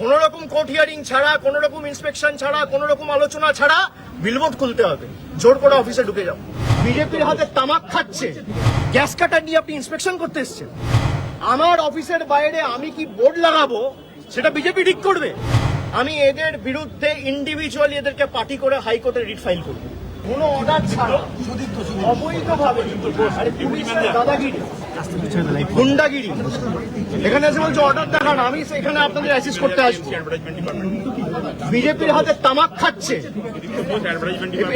কোনো রকম court hearing ছাড়া, কোনো রকম ইন্সপেকশন ছাড়া, কোনো রকম আলোচনা ছাড়া বিলবোর্ড খুলতে হবে। জোর করে অফিসে ঢুকে যাও। বিজেপির হাতে তামাক খাচ্ছে, গ্যাস কাটার নিয়ে আপনি ইন্সপেকশন করতে এসছেন। আমার অফিসের বাইরে আমি কি বোর্ড লাগাবো সেটা বিজেপি ঠিক করবে। আমি এদের বিরুদ্ধে ইন্ডিভিজুয়ালি এদেরকে পার্টি করে হাইকোর্টে রিট ফাইল করবো। কোনো অর্ডার ছাড়া অবৈধভাবে দাদাগিরি, গুন্ডাগিরি। এখানে এসে বলছে অর্ডার দেখান, আমি এখানে আপনাদের অ্যাসিস্ট করতে আসবো। বিজেপির হাতে তামাক খাচ্ছে,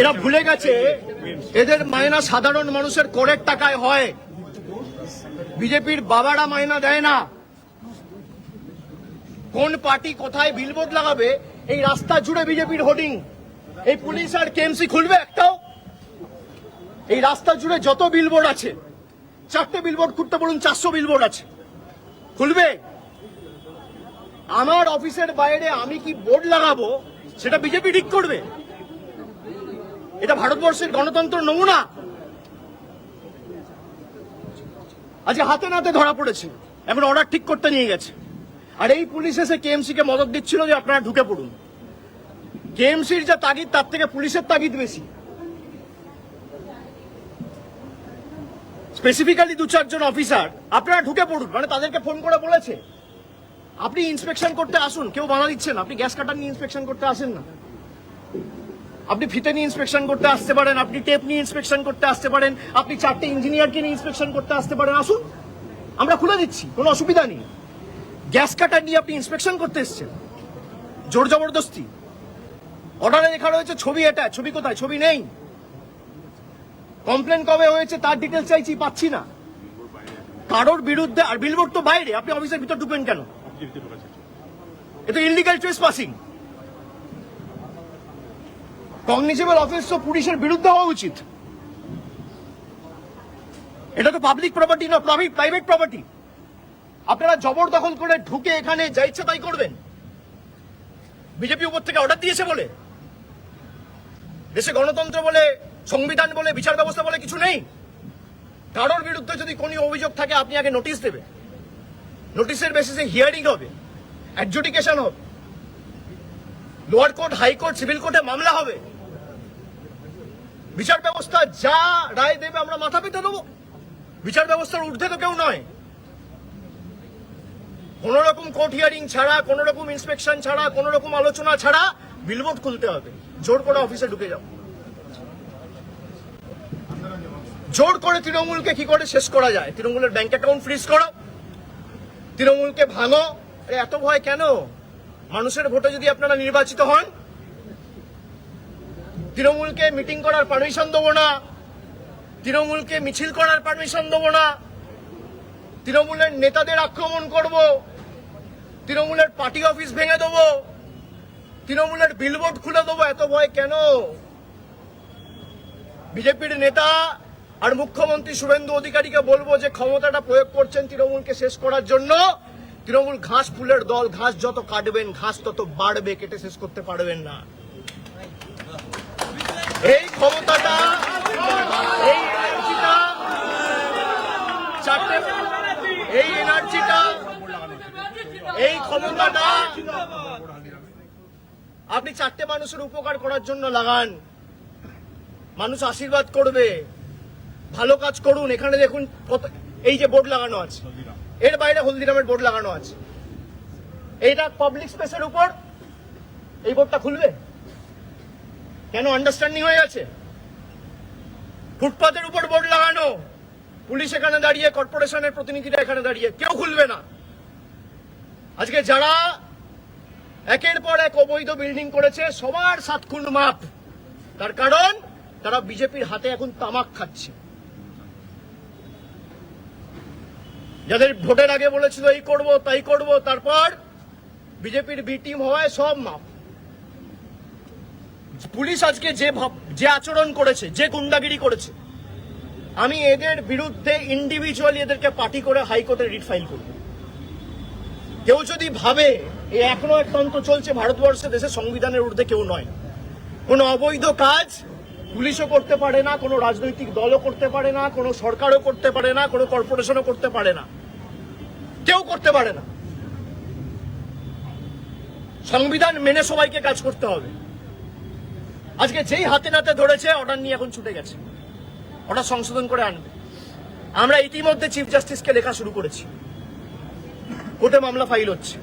এরা ভুলে গেছে এদের মায়না সাধারণ মানুষের করের টাকায় হয়। বিজেপির বাবারা মায়না দেয় না। কোন পার্টি কোথায় বিলবোর্ড লাগাবে এই রাস্তা জুড়ে বিজেপির হোর্ডিং। এই পুলিশ আর কেএমসি খুলবে একটাও? এই রাস্তা জুড়ে যত বিলবোর্ড আছে, 4টে বিলবোর্ড খুলতে বলুন, 400 বিলবোর্ড আছে, খুলবে? আমার অফিসের বাইরে আমি কি বোর্ড লাগাবো সেটা বিজেপি ঠিক করবে। এটা ভারতবর্ষের গণতন্ত্র নমুনা। আজকে হাতে নাতে ধরা পড়েছে, এখন অর্ডার ঠিক করতে নিয়ে গেছে। আর এই পুলিশ এসে কেএমসি কে মদত দিচ্ছিল যে আপনারা ঢুকে পড়ুন। কেএমসির যা তাগিদ তার থেকে পুলিশের তাগিদ বেশি। স্পেসিফিক্যালি 2-4 জন অফিসার আপনারা ঢুকে পড়ুন, মানে তাদেরকে ফোন করে বলেছে আপনি ইন্সপেকশন করতে আসুন। কেউ বাধা দিচ্ছেন? আপনি গ্যাস কাটার নিয়ে ইন্সপেকশন করতে আসেন না, আপনি ফিতে নিয়ে ইন্সপেকশন করতে আসতে পারেন, আপনি টেপ নিয়ে ইন্সপেকশন করতে আসতে পারেন, আপনি 4টে ইঞ্জিনিয়ারকে নিয়ে ইন্সপেকশন করতে আসতে পারেন। আসুন, আমরা খুলে দিচ্ছি, কোনো অসুবিধা নেই। গ্যাস কাটার নিয়ে আপনি ইন্সপেকশন করতে এসছেন, জোর জবরদস্তি। অর্ডারে লেখা রয়েছে ছবি, এটা ছবি কোথায়? ছবি নেই। কমপ্লেন কবে হয়েছে তার ডিটেলস চাইছি, পাচ্ছি না। কারোর বিরুদ্ধে, আর বিলবোর্ড তো বাইরে, আপনি অফিসের ভিতর ঢুকবেন কেন? এটা ইললিগাল ট্রেসপাসিং। কগনিজেবল অফেন্স তো পুলিশের বিরুদ্ধে হওয়া উচিত। এটা তো পাবলিক প্রপার্টি না, প্রাইভেট প্রপার্টি। আপনারা জবরদখল করে ঢুকে এখানে যা ইচ্ছা তাই করবেন। বিজেপি উপর থেকে অর্ডার দিয়েছে বলে দেশে গণতন্ত্র বলে, সংবিধান বলে, বিচার ব্যবস্থা বলে কিছু নেই। কারোর বিরুদ্ধে যদি কোনো অভিযোগ থাকে আপনি আগে নোটিশ দেবে, নোটিশের বেসিসে হিয়ারিং হবে, অ্যাডজুডিকেশন হবে, লোয়ার কোর্ট, হাইকোর্ট, সিভিল কোর্টে মামলা হবে। বিচার ব্যবস্থা যা রায় দেবে আমরা মাথা পেতে দেবো। বিচার ব্যবস্থার ঊর্ধ্বে তো কেউ নয়। কোন রকম কোর্ট হিয়ারিং ছাড়া, কোন রকম ইন্সপেকশন ছাড়া, কোন রকম আলোচনা ছাড়া বিলবোর্ড খুলতে হবে। জোর করে অফিসে ঢুকে যাও। জোর করে তৃণমূলকে কি করে শেষ করা যায়? তৃণমূলের ব্যাংক অ্যাকাউন্ট ফ্রিজ করো, তৃণমূলকে ভাঙো। এত ভয় কেন? মানুষের ভোটে যদি আপনারা নির্বাচিত হন, তৃণমূলকে মিটিং করার পারমিশন দেবো না, তৃণমূলকে মিছিল করার পারমিশন দেবো না, তৃণমূলের নেতাদের আক্রমণ করব, তৃণমূলের পার্টি অফিস ভেঙে দেবো, তৃণমূলের বিলবোর্ড খুলে দেবো। এত ভয় কেন? বিজেপির নেতা আর মুখ্যমন্ত্রী শুভেন্দু অধিকারীকে বলবো যে ক্ষমতাটা প্রয়োগ করছেন তৃণমূলকে শেষ করার জন্য। তৃণমূল ঘাস ফুলের দল, ঘাস যত কাটবেন ঘাস তত বাড়বে, কেটে শেষ করতে পারবেন না। এই ক্ষমতাটা, এই এনার্জিটা, এই এনার্জিটা, এই ক্ষমতাটা আপনি 4টে মানুষের উপকার করার জন্য লাগান। মানুষ আশীর্বাদ করবে। ভালো কাজ করুন। এখানে দেখুন কত, এই যে বোর্ড লাগানো আছে, এর বাইরে হলদিরামের বোর্ড লাগানো আছে। এইটা পাবলিক স্পেসের উপর এই বোর্ডটা খুলবে কেন? আন্ডারস্ট্যান্ডিং হয়ে গেছে। ফুটপাতের উপর বোর্ড লাগানো, পুলিশ এখানে দাঁড়িয়ে, কর্পোরেশনের প্রতিনিধিরা এখানে দাঁড়িয়ে, কেউ খুলবে না। আজকে যারা একের পর এক অবৈধ বিল্ডিং করেছে সবার 7 খুন মাপ। তার কারণ তারা বিজেপির হাতে এখন তামাক খাচ্ছে। যাদের ভোটের আগে বলেছিল এই করব তাই করব, তারপর বিজেপির বি টিম হওয়ায় সব মাপ। পুলিশ আজকে যে আচরণ করেছে, যে গুন্ডাগিরি করেছে, আমি এদের বিরুদ্ধে ইন্ডিভিজুয়ালি এদেরকে পার্টি করে হাইকোর্টে রিট ফাইল করব। কেউ যদি ভাবে এই এখনো এক তন্ত্র চলছে ভারতবর্ষে, দেশের সংবিধানের ঊর্ধ্বে কেউ নয়। কোনো অবৈধ কাজ পুলিশও করতে পারে না, কোনো রাজনৈতিক দলও করতে পারে না, কোনো সরকারও করতে পারে না, কোনো কর্পোরেশনও করতে পারে না, কেউ করতে পারে না। সংবিধান মেনে সবাইকে কাজ করতে হবে। আজকে যেই হাতে নাতে ধরেছে অর্ডার নিয়ে এখন ছুটে গেছে, অর্ডার সংশোধন করে আনবে। আমরা ইতিমধ্যে চিফ জাস্টিসকে লেখা শুরু করেছি, কোর্টে মামলা ফাইল হচ্ছে।